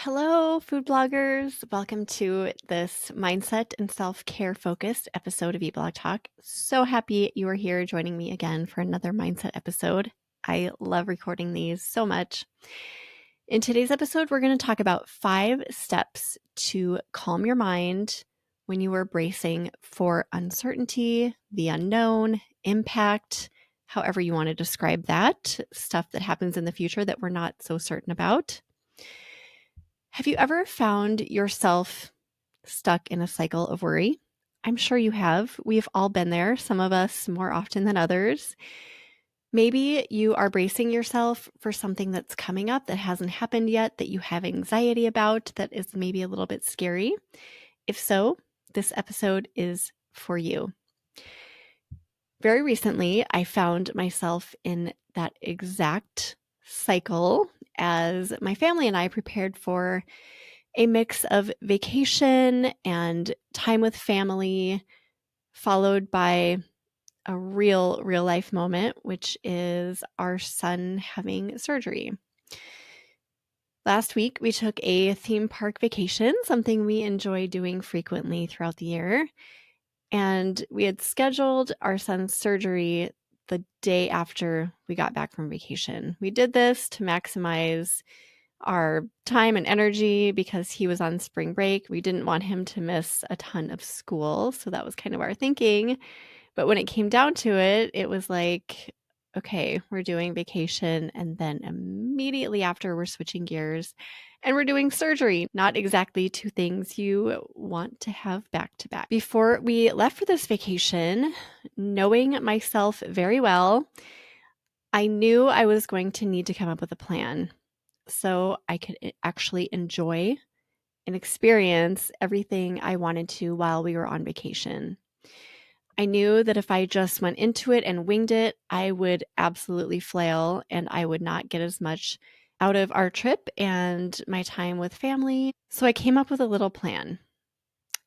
Hello, food bloggers. Welcome to this mindset and self-care focused episode of Eat Blog Talk. So happy you are here joining me again for another mindset episode. I love recording these so much. In today's episode, we're going to talk about 5 steps to calm your mind when you are bracing for uncertainty, the unknown, impact, however you want to describe that, stuff that happens in the future that we're not so certain about. Have you ever found yourself stuck in a cycle of worry? I'm sure you have. We've all been there, some of us more often than others. Maybe you are bracing yourself for something that's coming up that hasn't happened yet, that you have anxiety about, that is maybe a little bit scary. If so, this episode is for you. Very recently, I found myself in that exact cycle as my family and I prepared for a mix of vacation and time with family, followed by a real life moment, which is our son having surgery. Last week, we took a theme park vacation, something we enjoy doing frequently throughout the year. And we had scheduled our son's surgery the day after we got back from vacation. We did this to maximize our time and energy because he was on spring break. We didn't want him to miss a ton of school. So that was kind of our thinking. But when it came down to it, it was like, okay, we're doing vacation. And then immediately after, we're switching gears and we're doing surgery. Not exactly 2 things you want to have back to back. Before we left for this vacation, knowing myself very well, I knew I was going to need to come up with a plan so I could actually enjoy and experience everything I wanted to while we were on vacation. I knew that if I just went into it and winged it, I would absolutely flail and I would not get as much out of our trip and my time with family. So I came up with a little plan.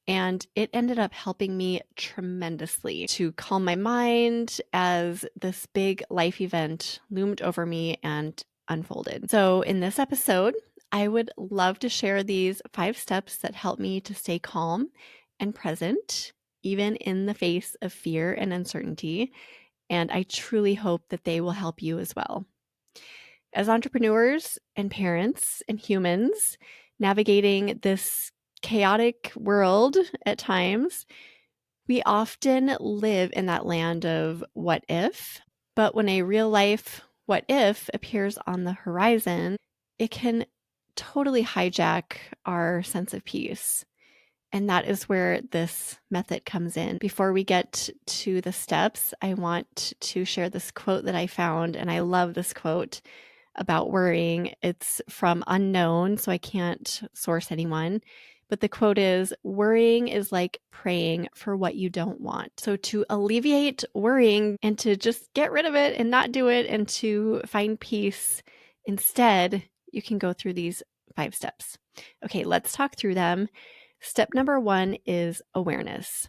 And it ended up helping me tremendously to calm my mind as this big life event loomed over me and unfolded. So, in this episode, I would love to share these 5 steps that help me to stay calm and present, even in the face of fear and uncertainty. And I truly hope that they will help you as well. As entrepreneurs and parents and humans navigating this chaotic world at times, we often live in that land of what if, but when a real life what if appears on the horizon, it can totally hijack our sense of peace. And that is where this method comes in. Before we get to the steps, I want to share this quote that I found, and I love this quote about worrying. It's from Unknown, so I can't source anyone. But the quote is, worrying is like praying for what you don't want. So to alleviate worrying and to just get rid of it and not do it and to find peace instead, you can go through these 5 steps. Okay, let's talk through them. Step number 1 is awareness.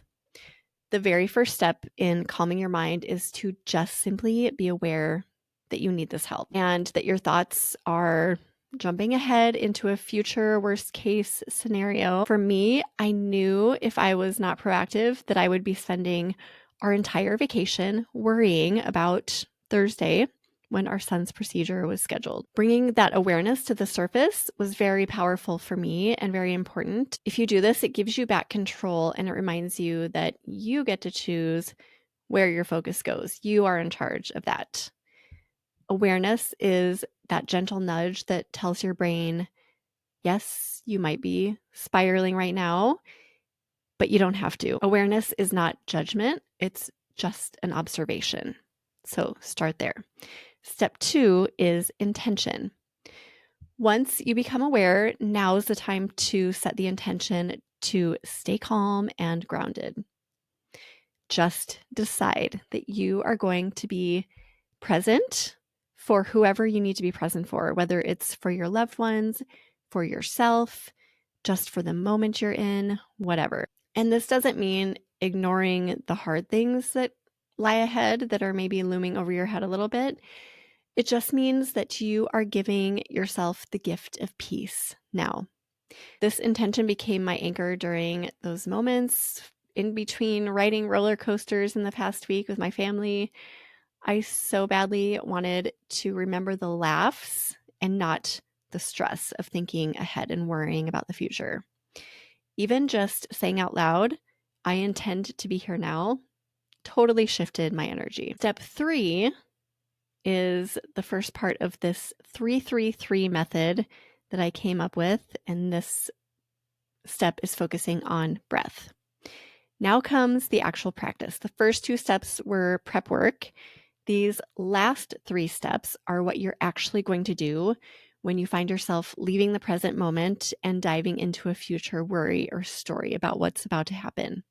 The very first step in calming your mind is to just simply be aware that you need this help and that your thoughts are jumping ahead into a future worst case scenario. For me, I knew if I was not proactive that I would be spending our entire vacation worrying about Thursday when our son's procedure was scheduled. Bringing that awareness to the surface was very powerful for me and very important. If you do this, it gives you back control and it reminds you that you get to choose where your focus goes. You are in charge of that. Awareness is that gentle nudge that tells your brain, yes, you might be spiraling right now, but you don't have to. Awareness is not judgment, it's just an observation. So start there. Step 2 is intention. Once you become aware, now's the time to set the intention to stay calm and grounded. Just decide that you are going to be present for whoever you need to be present for, whether it's for your loved ones, for yourself, just for the moment you're in, whatever. And this doesn't mean ignoring the hard things that lie ahead that are maybe looming over your head a little bit. It just means that you are giving yourself the gift of peace now. This intention became my anchor during those moments in between riding roller coasters in the past week with my family. I so badly wanted to remember the laughs and not the stress of thinking ahead and worrying about the future. Even just saying out loud, I intend to be here now, totally shifted my energy. Step 3 is the first part of this 333 method that I came up with, and this step is focusing on breath. Now comes the actual practice. The first 2 steps were prep work. These last 3 steps are what you're actually going to do when you find yourself leaving the present moment and diving into a future worry or story about what's about to happen.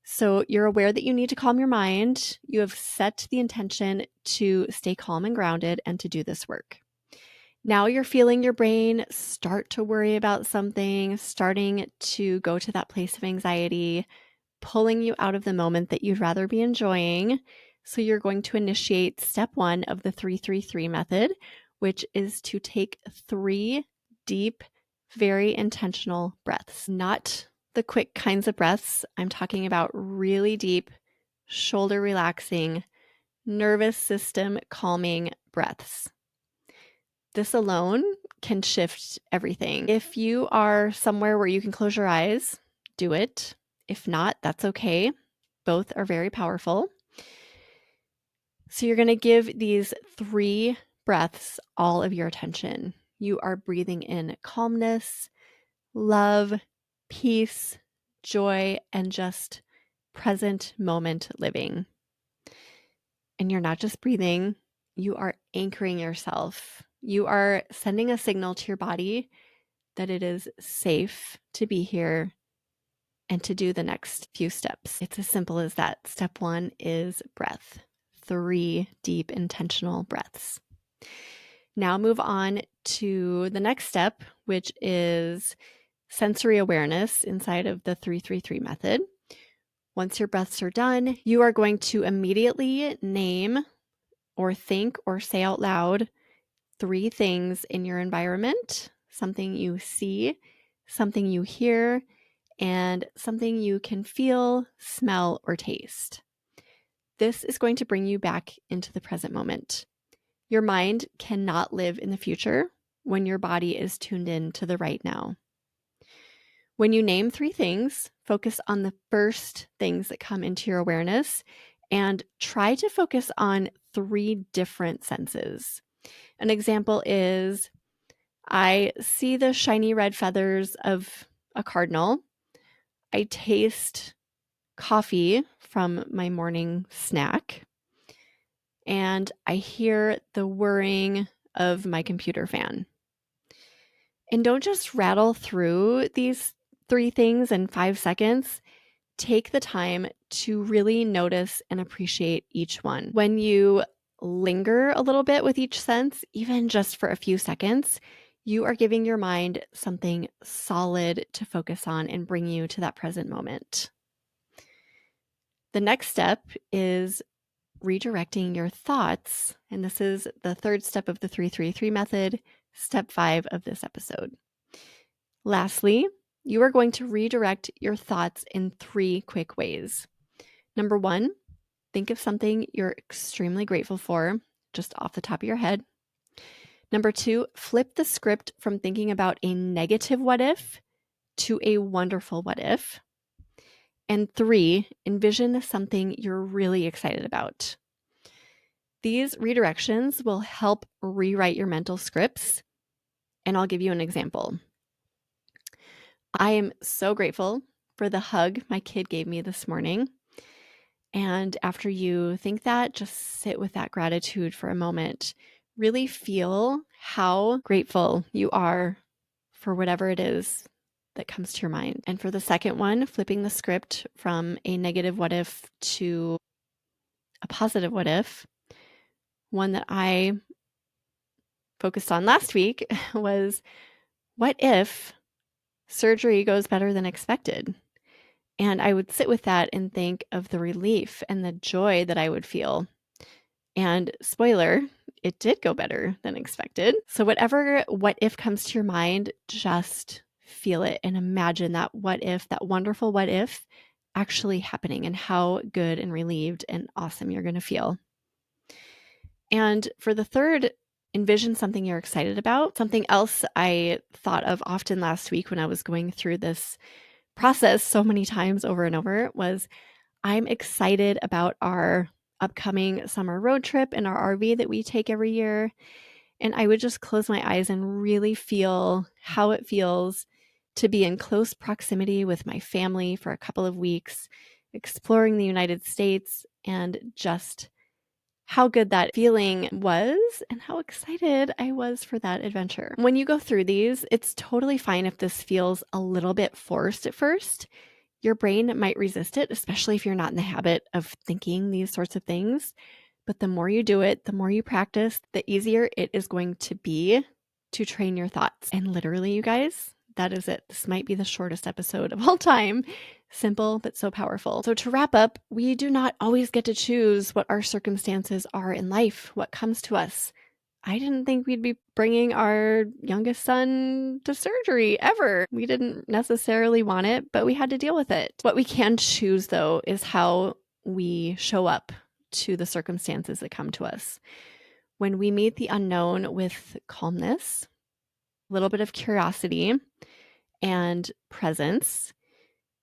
So you're aware that you need to calm your mind. You have set the intention to stay calm and grounded and to do this work. Now you're feeling your brain start to worry about something, starting to go to that place of anxiety, pulling you out of the moment that you'd rather be enjoying. So you're going to initiate step 1 of the 333 method, which is to take 3 deep, very intentional breaths. Not the quick kinds of breaths. I'm talking about really deep, shoulder relaxing, nervous system calming breaths. This alone can shift everything. If you are somewhere where you can close your eyes, do it. If not, that's okay. Both are very powerful. So you're going to give these 3 breaths all of your attention. You are breathing in calmness, love, peace, joy, and just present moment living. And you're not just breathing, you are anchoring yourself. You are sending a signal to your body that it is safe to be here and to do the next few steps. It's as simple as that. Step 1 is breath. 3 deep, intentional breaths. Now move on to the next step, which is sensory awareness inside of the 333 method. Once your breaths are done, you are going to immediately name or think or say out loud 3 things in your environment, something you see, something you hear, and something you can feel, smell, or taste. This is going to bring you back into the present moment. Your mind cannot live in the future when your body is tuned in to the right now. When you name 3 things, focus on the first things that come into your awareness and try to focus on 3 different senses. An example is, I see the shiny red feathers of a cardinal. I taste coffee from my morning snack. And I hear the whirring of my computer fan. And don't just rattle through these 3 things in 5 seconds. Take the time to really notice and appreciate each one. When you linger a little bit with each sense, even just for a few seconds, you are giving your mind something solid to focus on and bring you to that present moment. The next step is redirecting your thoughts, and this is the 3rd step of the 333 method, step 5 of this episode. Lastly, you are going to redirect your thoughts in 3 quick ways. Number 1, think of something you're extremely grateful for, just off the top of your head. Number 2, flip the script from thinking about a negative what if to a wonderful what if. And 3, envision something you're really excited about. These redirections will help rewrite your mental scripts, and I'll give you an example. I am so grateful for the hug my kid gave me this morning. And after you think that, just sit with that gratitude for a moment. Really feel how grateful you are for whatever it is that comes to your mind. And for the second one, flipping the script from a negative what if to a positive what if, one that I focused on last week was, what if surgery goes better than expected? And I would sit with that and think of the relief and the joy that I would feel. And spoiler, it did go better than expected. So whatever what if comes to your mind, just feel it and imagine that what if, that wonderful what if actually happening, and how good and relieved and awesome you're going to feel. And for the third, envision something you're excited about. Something else I thought of often last week when I was going through this process so many times over and over was, I'm excited about our upcoming summer road trip in our RV that we take every year. And I would just close my eyes and really feel how it feels to be in close proximity with my family for a couple of weeks, exploring the United States, and just how good that feeling was and how excited I was for that adventure. When you go through these, it's totally fine if this feels a little bit forced at first. Your brain might resist it, especially if you're not in the habit of thinking these sorts of things. But the more you do it, the more you practice, the easier it is going to be to train your thoughts. And literally, you guys, that is it. This might be the shortest episode of all time. Simple, but so powerful. So to wrap up, we do not always get to choose what our circumstances are in life, what comes to us. I didn't think we'd be bringing our youngest son to surgery ever. We didn't necessarily want it, but we had to deal with it. What we can choose, though, is how we show up to the circumstances that come to us. When we meet the unknown with calmness, a little bit of curiosity, and presence,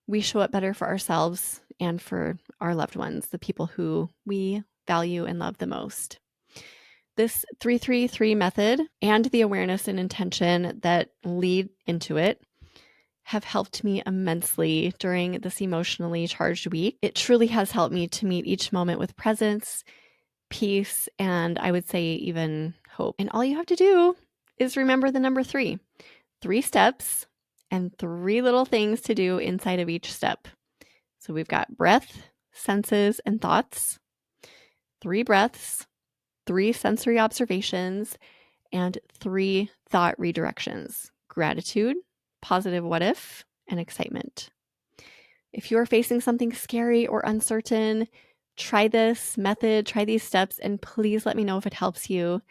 we show up better for ourselves and for our loved ones, the people who we value and love the most. This 333 method and the awareness and intention that lead into it have helped me immensely during this emotionally charged week. It truly has helped me to meet each moment with presence, peace, and I would say even hope. And all you have to do is remember the number 3. 3 steps and 3 little things to do inside of each step. So we've got breath, senses, and thoughts, 3 breaths, 3 sensory observations, and 3 thought redirections: gratitude, positive what if, and excitement. If you're facing something scary or uncertain, try this method, try these steps, and please let me know if it helps you.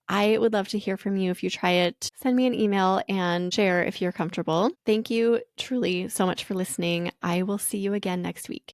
I would love to hear from you if you try it. Send me an email and share if you're comfortable. Thank you truly so much for listening. I will see you again next week.